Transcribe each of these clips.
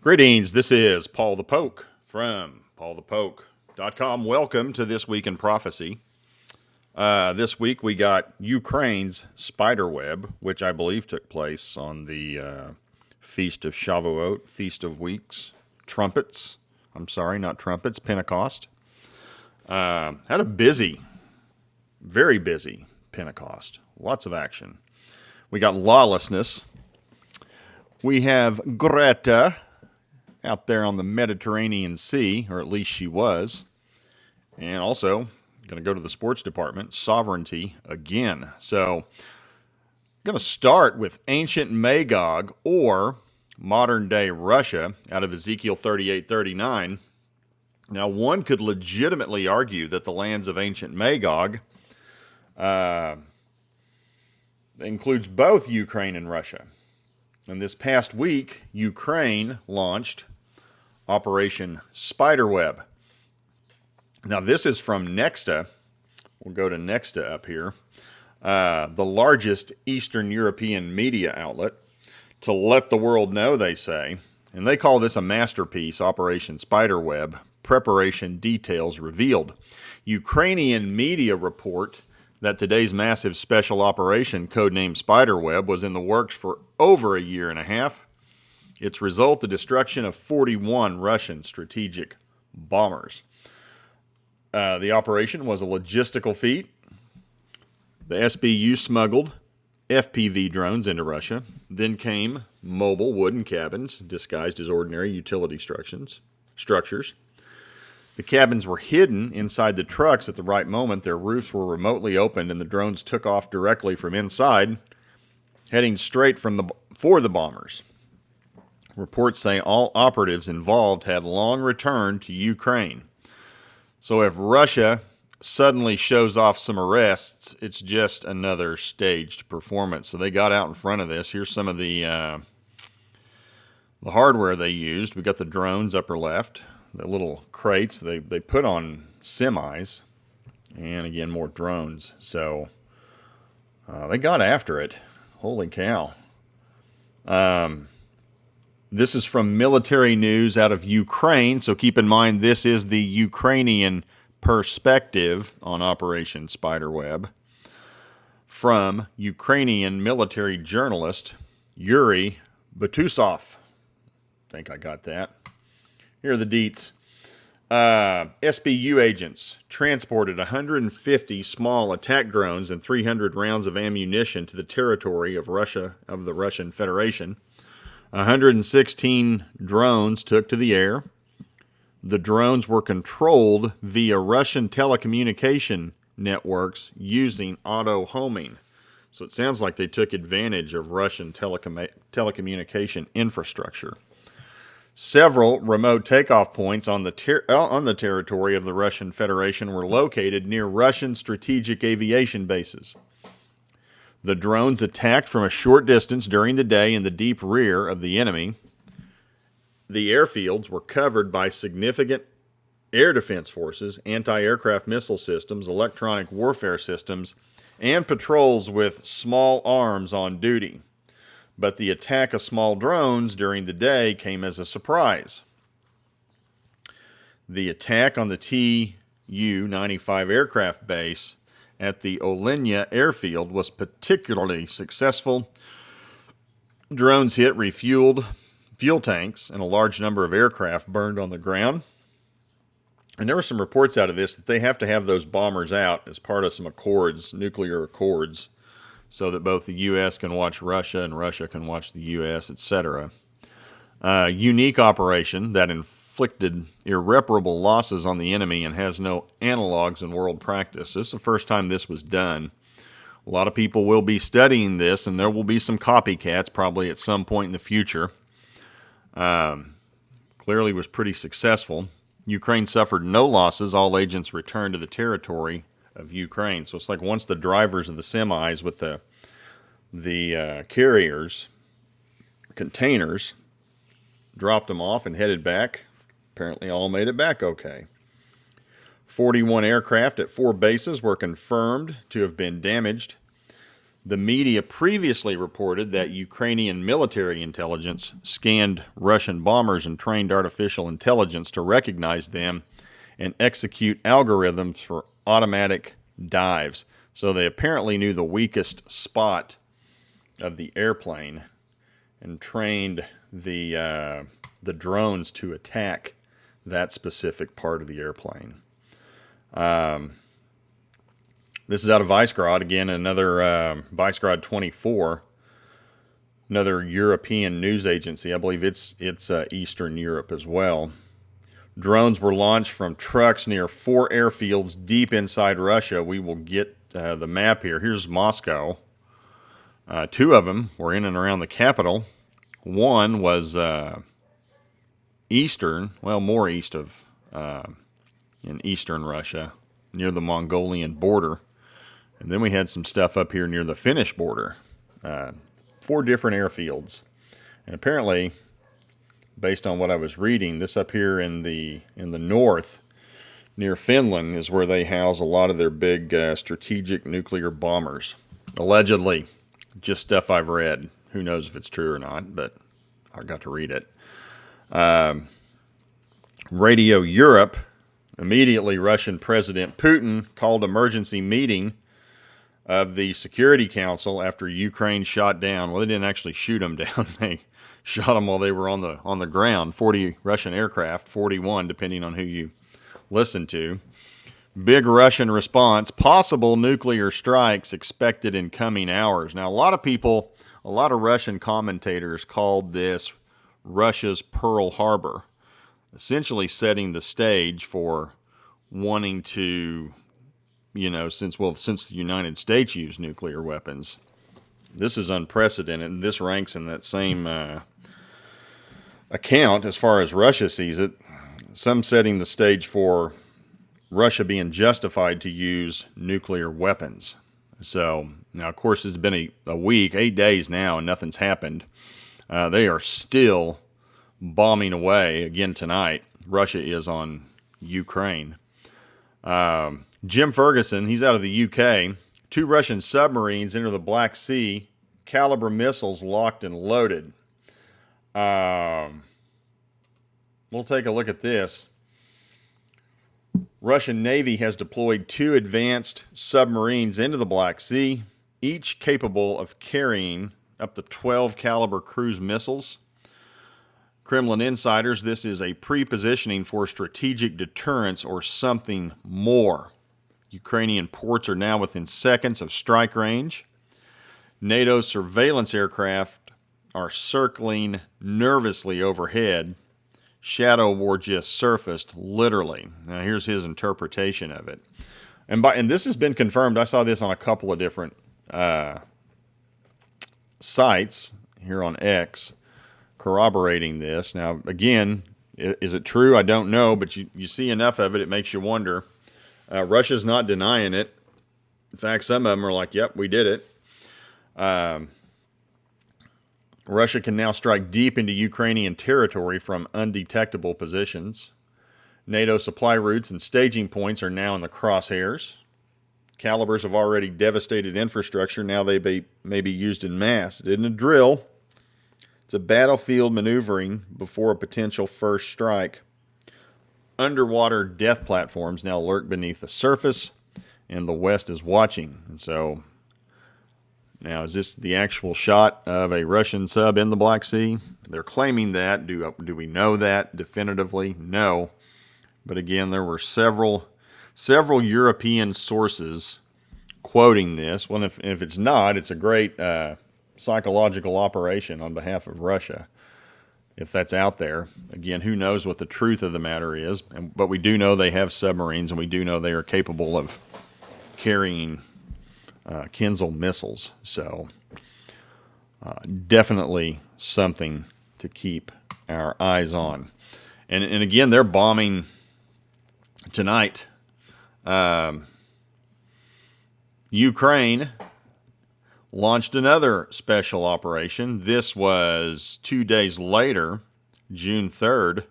Greetings, this is Paul the Poke from paulthepoke.com. Welcome to This Week in Prophecy. This week we got Ukraine's Spiderweb, which I believe took place on the Feast of Shavuot, Feast of Weeks, Pentecost. Had a busy, very busy Pentecost. Lots of action. We got Lawlessness. We have Greta out there on the Mediterranean Sea, or at least she was. And also, going to go to the sports department, sovereignty again. So, going to start with ancient Magog, or modern-day Russia, out of Ezekiel 38:39. Now, one could legitimately argue that the lands of ancient Magog includes both Ukraine and Russia. And this past week, Ukraine launched Operation Spiderweb. Now, this is from Nexta. We'll go to Nexta up here. The largest Eastern European media outlet. To let the world know, they say. And they call this a masterpiece, Operation Spiderweb. Preparation details revealed. Ukrainian media report that today's massive special operation, codenamed Spiderweb, was in the works for over a year and a half. Its result, the destruction of 41 Russian strategic bombers. The operation was a logistical feat. The SBU smuggled FPV drones into Russia. Then came mobile wooden cabins disguised as ordinary utility structures. The cabins were hidden inside the trucks at the right moment. Their roofs were remotely opened, and the drones took off directly from inside, heading straight for the bombers. Reports say all operatives involved had long returned to Ukraine. So if Russia suddenly shows off some arrests, it's just another staged performance. So they got out in front of this. Here's some of the hardware they used. We got the drones upper left. The little crates they put on semis, and again more drones. So they got after it. Holy cow! This is from military news out of Ukraine. So keep in mind this is the Ukrainian perspective on Operation Spiderweb from Ukrainian military journalist Yuri Butusov. I think I got that. Here are the deets. SBU agents transported 150 small attack drones and 300 rounds of ammunition to the territory of the Russian Federation. 116 drones took to the air. The drones were controlled via Russian telecommunication networks using auto-homing. So it sounds like they took advantage of Russian telecommunication infrastructure. Several remote takeoff points on the territory of the Russian Federation were located near Russian strategic aviation bases. The drones attacked from a short distance during the day in the deep rear of the enemy. The airfields were covered by significant air defense forces, anti-aircraft missile systems, electronic warfare systems, and patrols with small arms on duty. But the attack of small drones during the day came as a surprise. The attack on the Tu-95 aircraft base at the Olenia airfield was particularly successful. Drones hit refueled fuel tanks, and a large number of aircraft burned on the ground. And there were some reports out of this that they have to have those bombers out as part of some accords, nuclear accords, so that both the U.S. can watch Russia and Russia can watch the U.S., etc. Unique operation that inflicted irreparable losses on the enemy and has no analogs in world practice. This is the first time this was done. A lot of people will be studying this, and there will be some copycats probably at some point in the future. Clearly was pretty successful. Ukraine suffered no losses. All agents returned to the territory of Ukraine. So it's like once the drivers of the semis with the carriers, containers, dropped them off and headed back, apparently all made it back okay. 41 aircraft at 4 bases were confirmed to have been damaged. The media previously reported that Ukrainian military intelligence scanned Russian bombers and trained artificial intelligence to recognize them and execute algorithms for automatic dives. So they apparently knew the weakest spot of the airplane and trained the drones to attack that specific part of the airplane. This is out of Visegrad, again, another Visegrad 24, another European news agency. I believe it's Eastern Europe as well. Drones were launched from trucks near 4 airfields deep inside Russia. We will get the map here. Here's Moscow. 2 of them were in and around the capital. One was eastern, well, more east of in eastern Russia, near the Mongolian border. And then we had some stuff up here near the Finnish border. 4 different airfields. And apparently, based on what I was reading, this up here in the north, near Finland, is where they house a lot of their big strategic nuclear bombers. Allegedly. Just stuff I've read. Who knows if it's true or not, but I got to read it. Radio Europe, immediately Russian President Putin called emergency meeting of the Security Council after Ukraine shot down. Well, they didn't actually shoot them down. They shot them while they were on the ground. 40 Russian aircraft, 41 depending on who you listen to. Big Russian response, possible nuclear strikes expected in coming hours. Now, a lot of Russian commentators called this Russia's Pearl Harbor, essentially setting the stage for wanting to, since the United States used nuclear weapons, this is unprecedented, and this ranks in that same account as far as Russia sees it. Some setting the stage for Russia being justified to use nuclear weapons. So, now, of course, it's been a week, 8 days now, and nothing's happened. They are still bombing away again tonight. Russia is on Ukraine. Jim Ferguson, he's out of the UK. 2 Russian submarines enter the Black Sea, caliber missiles locked and loaded. We'll take a look at this. Russian Navy has deployed 2 advanced submarines into the Black Sea, each capable of carrying up to 12 caliber cruise missiles. Kremlin insiders, this is a pre-positioning for strategic deterrence or something more. Ukrainian ports are now within seconds of strike range. NATO surveillance aircraft are circling nervously overhead. Shadow war just surfaced, literally. Now, here's his interpretation of it. And this has been confirmed. I saw this on a couple of different sites here on X corroborating this. Now, again, is it true? I don't know, but you see enough of it, it makes you wonder. Russia's not denying it. In fact, some of them are like, yep, we did it. Russia can now strike deep into Ukrainian territory from undetectable positions. NATO supply routes and staging points are now in the crosshairs. Calibers have already devastated infrastructure. Now they may be used in mass. It isn't a drill. It's a battlefield maneuvering before a potential first strike. Underwater death platforms now lurk beneath the surface, and the West is watching. And so, now, is this the actual shot of a Russian sub in the Black Sea? They're claiming that. Do we know that definitively? No. But again, there were several European sources quoting this. Well, if it's not, it's a great psychological operation on behalf of Russia, if that's out there. Again, who knows what the truth of the matter is. But we do know they have submarines, and we do know they are capable of carrying Kinzhal missiles. So definitely something to keep our eyes on. And again, they're bombing tonight. Ukraine launched another special operation. This was 2 days later, June 3rd.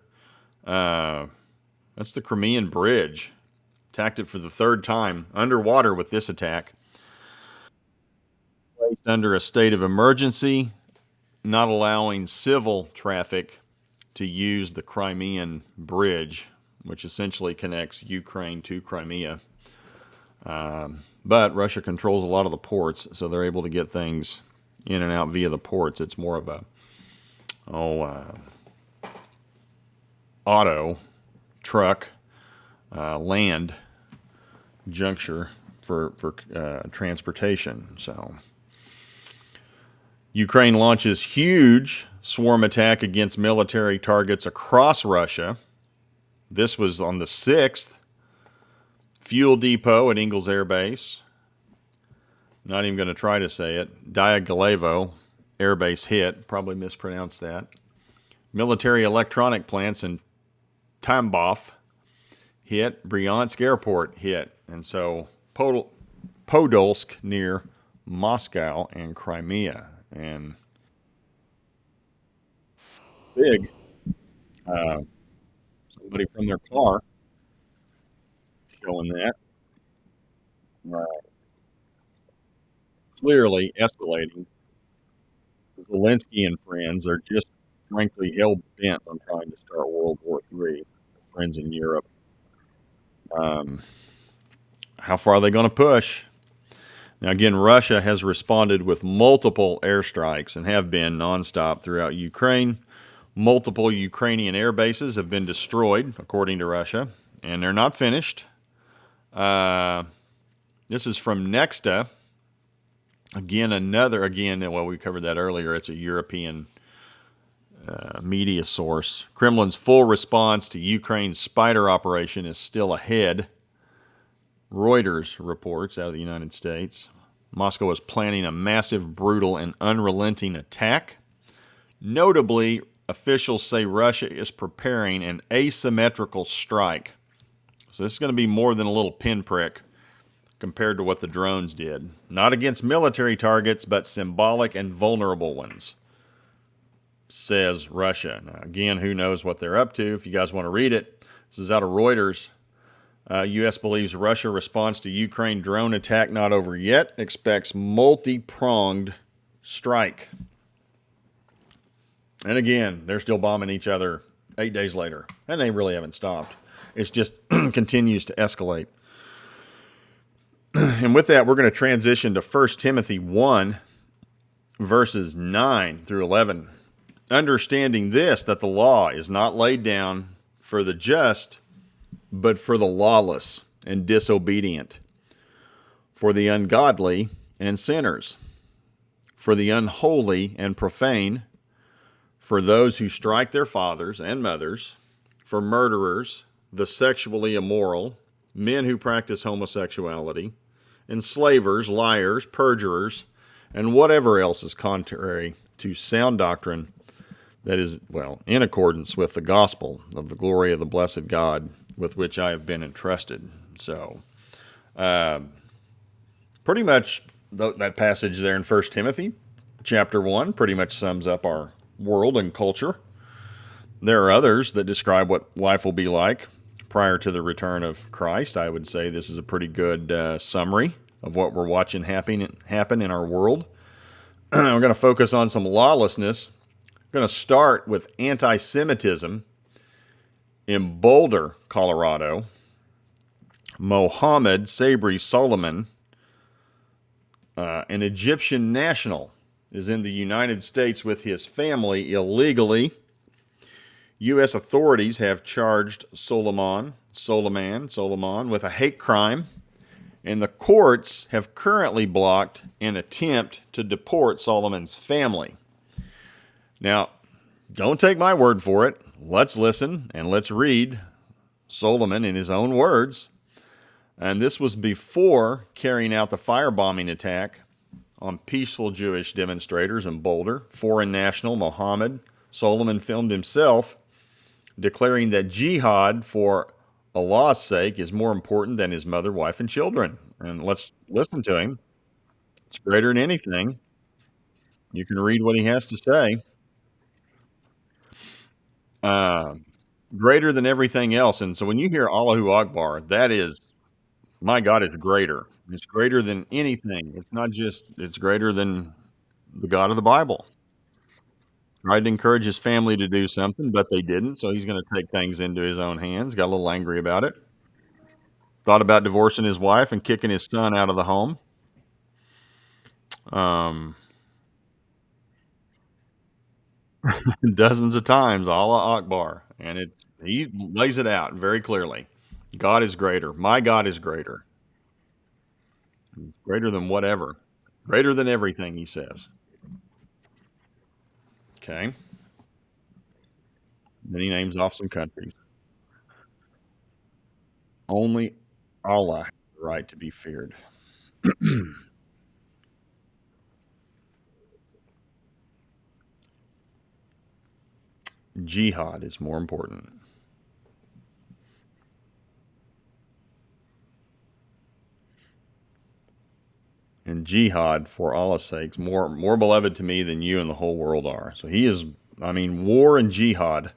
That's the Crimean Bridge. Attacked it for the 3rd time underwater with this attack. under a state of emergency, not allowing civil traffic to use the Crimean Bridge, which essentially connects Ukraine to Crimea. But Russia controls a lot of the ports, so they're able to get things in and out via the ports. It's more of a auto, truck, land juncture for transportation. So Ukraine launches huge swarm attack against military targets across Russia. This was on the 6th. Fuel depot at Ingalls Air Base. Not even going to try to say it. Diaghilevo Air Base hit. Probably mispronounced that. Military electronic plants in Tambov hit. Bryansk Airport hit. And so Podolsk near Moscow and Crimea. And big. Somebody from their car showing that. Clearly escalating. Zelensky and friends are just frankly hell bent on trying to start World War III. Friends in Europe. How far are they going to push? Now, again, Russia has responded with multiple airstrikes and have been nonstop throughout Ukraine. Multiple Ukrainian air bases have been destroyed, according to Russia, and they're not finished. This is from Nexta. Well, we covered that earlier. It's a European media source. Kremlin's full response to Ukraine's Spider operation is still ahead. Reuters reports out of the United States. Moscow is planning a massive, brutal, and unrelenting attack. Notably, officials say Russia is preparing an asymmetrical strike. So this is going to be more than a little pinprick compared to what the drones did. Not against military targets, but symbolic and vulnerable ones, says Russia. Now, again, who knows what they're up to? If you guys want to read it, this is out of Reuters. U.S. believes Russia response to Ukraine drone attack not over yet. Expects multi-pronged strike. And again, they're still bombing each other 8 days later. And they really haven't stopped. It just continues to escalate. And with that, we're going to transition to 1 Timothy 1, verses 9 through 11. Understanding this, that the law is not laid down for the just, but for the lawless and disobedient, for the ungodly and sinners, for the unholy and profane, for those who strike their fathers and mothers, for murderers, the sexually immoral, men who practice homosexuality, enslavers, liars, perjurers, and whatever else is contrary to sound doctrine that is, in accordance with the gospel of the glory of the blessed God with which I have been entrusted. So, pretty much that passage there in 1 Timothy chapter 1 pretty much sums up our world and culture. There are others that describe what life will be like prior to the return of Christ. I would say this is a pretty good summary of what we're watching happen in our world. We're going to focus on some lawlessness. I'm going to start with antisemitism in Boulder, Colorado. Mohammed Sabri Solomon, an Egyptian national, is in the United States with his family illegally. U.S. authorities have charged Solomon with a hate crime, and the courts have currently blocked an attempt to deport Solomon's family. Now, don't take my word for it. Let's listen and let's read Solomon in his own words. And this was before carrying out the firebombing attack on peaceful Jewish demonstrators in Boulder. Foreign national Mohammed Solomon filmed himself declaring that jihad for Allah's sake is more important than his mother, wife, and children. And let's listen to him. It's greater than anything. You can read what he has to say. Greater than everything else. And so when you hear Allahu Akbar, that is, my God is greater. It's greater than anything. It's not just, it's greater than the God of the Bible. Tried to encourage his family to do something, but they didn't, so he's gonna take things into his own hands. Got a little angry about it. Thought about divorcing his wife and kicking his son out of the home. Um, dozens of times, Allah Akbar, and he lays it out very clearly. God is greater. My God is greater. Greater than whatever. Greater than everything, he says. Okay. Then he names off some countries. Only Allah has the right to be feared. Jihad is more important. And jihad, for Allah's sakes, more beloved to me than you and the whole world are. So he is, I mean, war and jihad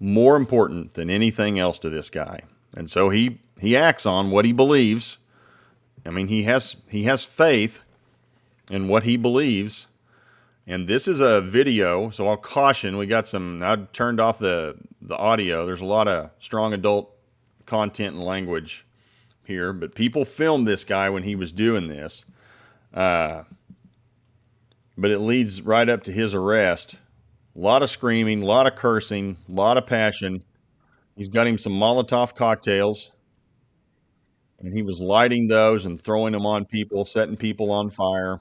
more important than anything else to this guy. And so he acts on what he believes. I mean, he has faith in what he believes. And this is a video, so I'll caution. We got some. I turned off the audio. There's a lot of strong adult content and language here, but people filmed this guy when he was doing this. But it leads right up to his arrest. A lot of screaming, a lot of cursing, a lot of passion. He's got him some Molotov cocktails, and he was lighting those and throwing them on people, setting people on fire.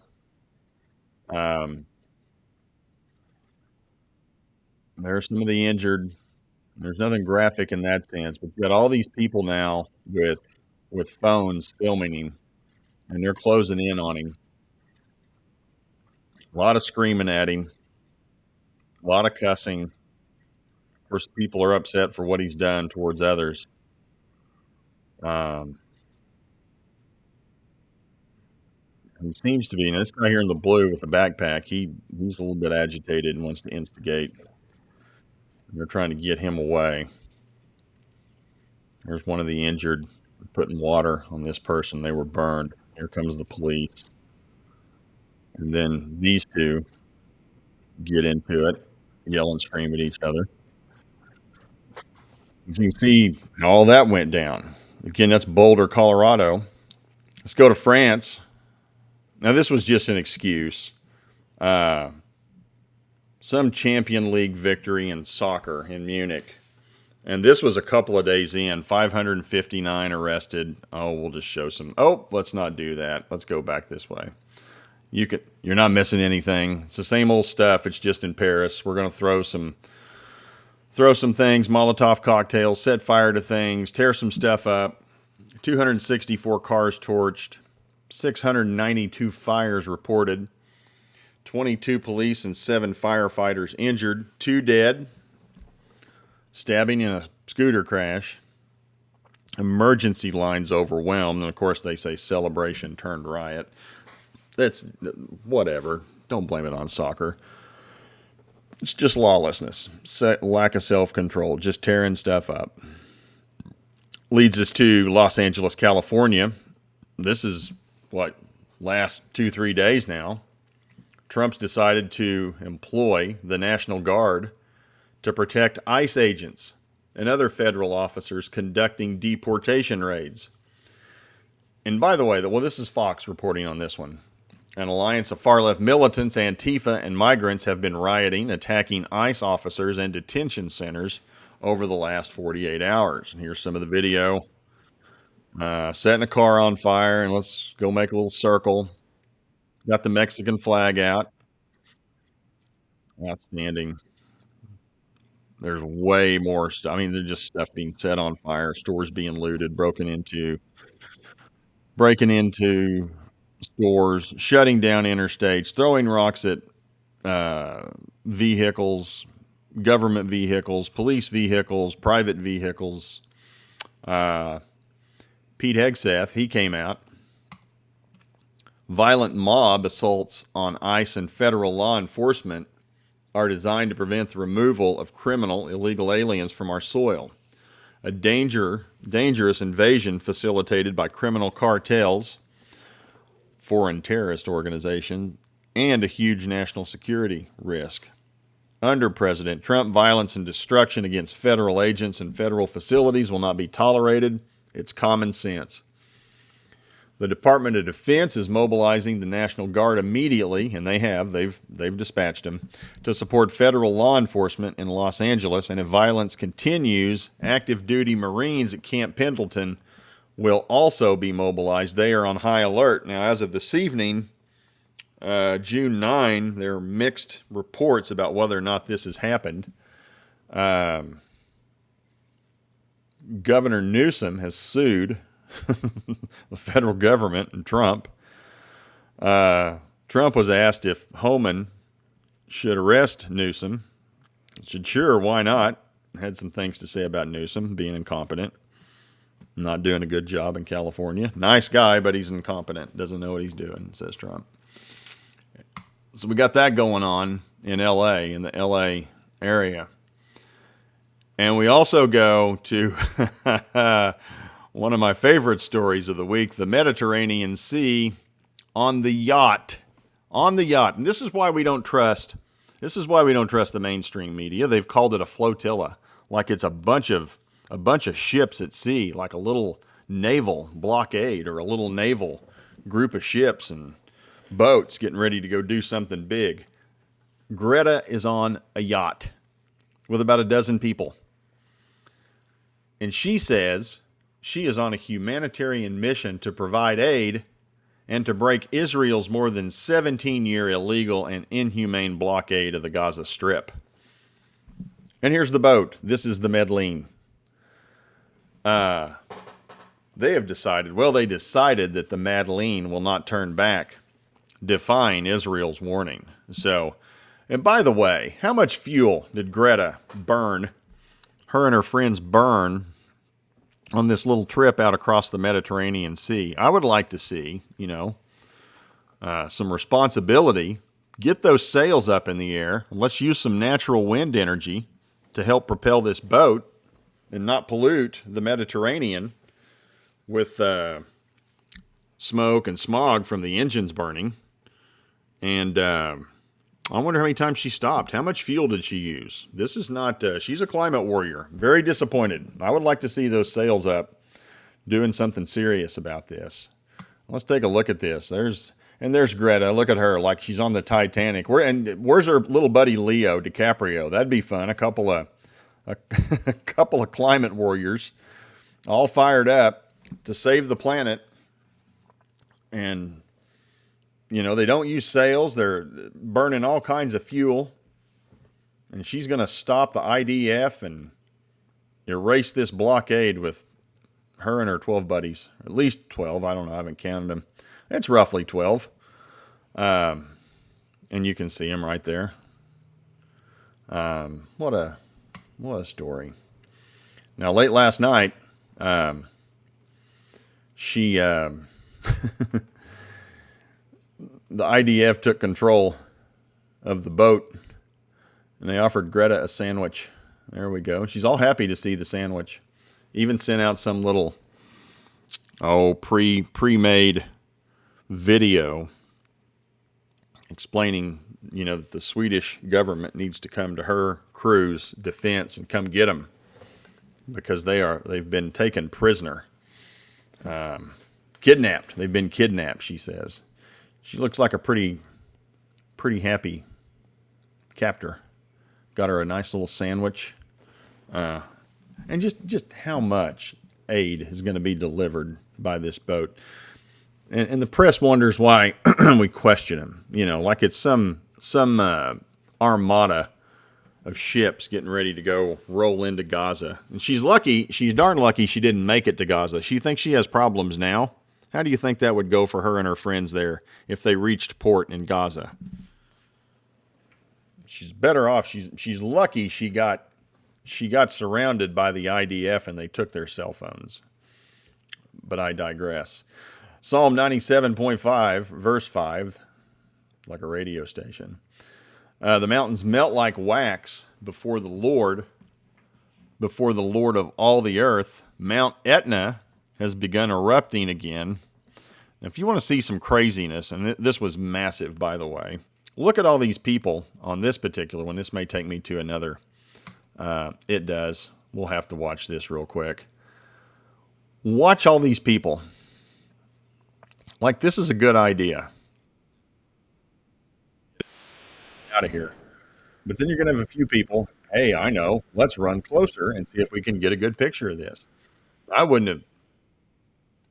Um, there's some of the injured. There's nothing graphic in that sense, but you got all these people now with phones filming him, and they're closing in on him. A lot of screaming at him, a lot of cussing. Of course, people are upset for what he's done towards others. Um, he seems to be. And this guy here in the blue with the backpack, he's a little bit agitated and wants to instigate. They're trying to get him away. There's one of the injured putting water on this person. They were burned. Here comes the police. And then these two get into it, yell and scream at each other. As you can see, all that went down. Again, that's Boulder, Colorado. Let's go to France. Now, this was just an excuse. Uh, some Champion League victory in soccer in Munich. And this was a couple of days in, 559 arrested. Oh, we'll just show some. Oh, let's not do that. Let's go back this way. You're not missing anything. It's the same old stuff. It's just in Paris. We're going to throw some things, Molotov cocktails, set fire to things, tear some stuff up. 264 cars torched, 692 fires reported, 22 police and 7 firefighters injured, 2 dead, stabbing in a scooter crash, emergency lines overwhelmed, and of course they say celebration turned riot. That's whatever. Don't blame it on soccer. It's just lawlessness, lack of self-control, just tearing stuff up. Leads us to Los Angeles, California. This is last 2-3 days now. Trump's decided to employ the National Guard to protect ICE agents and other federal officers conducting deportation raids. And by the way, this is Fox reporting on this one. An alliance of far-left militants, Antifa, and migrants have been rioting, attacking ICE officers and detention centers over the last 48 hours. And here's some of the video. Setting a car on fire, and let's go make a little circle. Got the Mexican flag out. Outstanding. There's way more stuff. I mean, there's just stuff being set on fire, stores being looted, breaking into stores, shutting down interstates, throwing rocks at vehicles, government vehicles, police vehicles, private vehicles. Pete Hegseth, he came out. Violent mob assaults on ICE and federal law enforcement are designed to prevent the removal of criminal illegal aliens from our soil. A dangerous invasion facilitated by criminal cartels, foreign terrorist organizations, and a huge national security risk. Under President Trump, violence and destruction against federal agents and federal facilities will not be tolerated. It's common sense. The Department of Defense is mobilizing the National Guard immediately, and they've dispatched them, to support federal law enforcement in Los Angeles. And if violence continues, active duty Marines at Camp Pendleton will also be mobilized. They are on high alert. Now, as of this evening, June 9, there are mixed reports about whether or not this has happened. Governor Newsom has sued the federal government and Trump. Trump was asked if Homan should arrest Newsom. He said, sure, why not? Had some things to say about Newsom being incompetent, not doing a good job in California. Nice guy, but he's incompetent. Doesn't know what he's doing, says Trump. So we got that going on in L.A., in the L.A. area. And we also go to one of my favorite stories of the week, the Mediterranean Sea on the yacht. On the yacht. And this is why we don't trust the mainstream media. They've called it a flotilla, like it's a bunch of ships at sea, like a little naval blockade or a little naval group of ships and boats getting ready to go do something big. Greta is on a yacht with about a dozen people. And she says she is on a humanitarian mission to provide aid and to break Israel's more than 17-year illegal and inhumane blockade of the Gaza Strip. And here's the boat. This is the Medellin. They decided that the Medellin will not turn back, defying Israel's warning. So, and by the way, how much fuel did Greta burn, her and her friends burn, on this little trip out across the Mediterranean Sea? I would like to see, some responsibility. Get those sails up in the air. And let's use some natural wind energy to help propel this boat and not pollute the Mediterranean with smoke and smog from the engines burning. And I wonder how many times she stopped. How much fuel did she use? This is not, she's a climate warrior. Very disappointed. I would like to see those sails up doing something serious about this. Let's take a look at this. There's Greta. Look at her, like she's on the Titanic. Where's her little buddy Leo DiCaprio? That'd be fun. A couple of climate warriors all fired up to save the planet. And they don't use sails. They're burning all kinds of fuel. And she's going to stop the IDF and erase this blockade with her and her 12 buddies. At least 12. I don't know. I haven't counted them. It's roughly 12. And you can see them right there. What a story. Now, late last night, she... the IDF took control of the boat, and they offered Greta a sandwich. There we go. She's all happy to see the sandwich. Even sent out some little, pre-made video explaining, that the Swedish government needs to come to her crew's defense and come get them because they've been taken prisoner, kidnapped. They've been kidnapped, she says. She looks like a pretty happy captor. Got her a nice little sandwich. And just how much aid is going to be delivered by this boat. And the press wonders why we question them. Like it's some armada of ships getting ready to go roll into Gaza. And she's darn lucky she didn't make it to Gaza. She thinks she has problems now. How do you think that would go for her and her friends there if they reached port in Gaza? She's better off. She's lucky she got surrounded by the IDF and they took their cell phones. But I digress. Psalm 97.5, verse 5, like a radio station. The mountains melt like wax before the Lord of all the earth. Mount Etna has begun erupting again. If you want to see some craziness, and this was massive, by the way, look at all these people on this particular one. This may take me to another. It does. We'll have to watch this real quick. Watch all these people. Like, this is a good idea. Out of here. But then you're going to have a few people, hey, I know, let's run closer and see if we can get a good picture of this. I wouldn't have,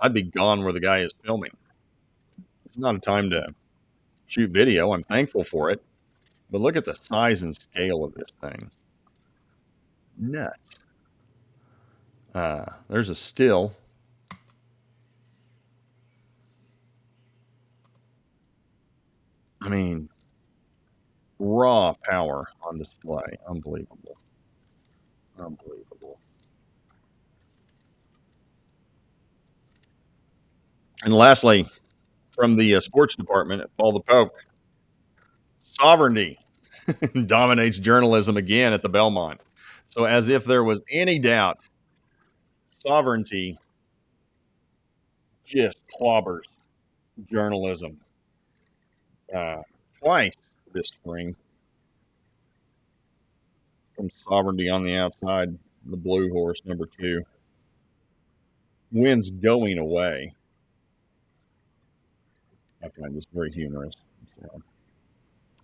I'd be gone where the guy is filming. It's not a time to shoot video. I'm thankful for it. But look at the size and scale of this thing. Nuts. There's a still. I mean, raw power on display. Unbelievable. Unbelievable. And lastly, from the sports department at Paul the Pope, sovereignty dominates journalism again at the Belmont. So, as if there was any doubt, sovereignty just clobbers journalism uh, twice this spring from sovereignty on the outside. The blue horse, number 2, wins going away. I find this very humorous. So,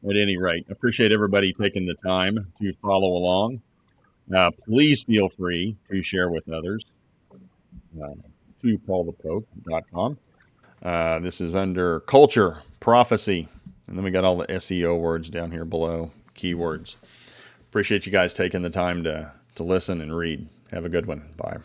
at any rate, I appreciate everybody taking the time to follow along. Please feel free to share with others to paulthepope.com. This is under culture, prophecy, and then we got all the SEO words down here below, keywords. Appreciate you guys taking the time to listen and read. Have a good one. Bye.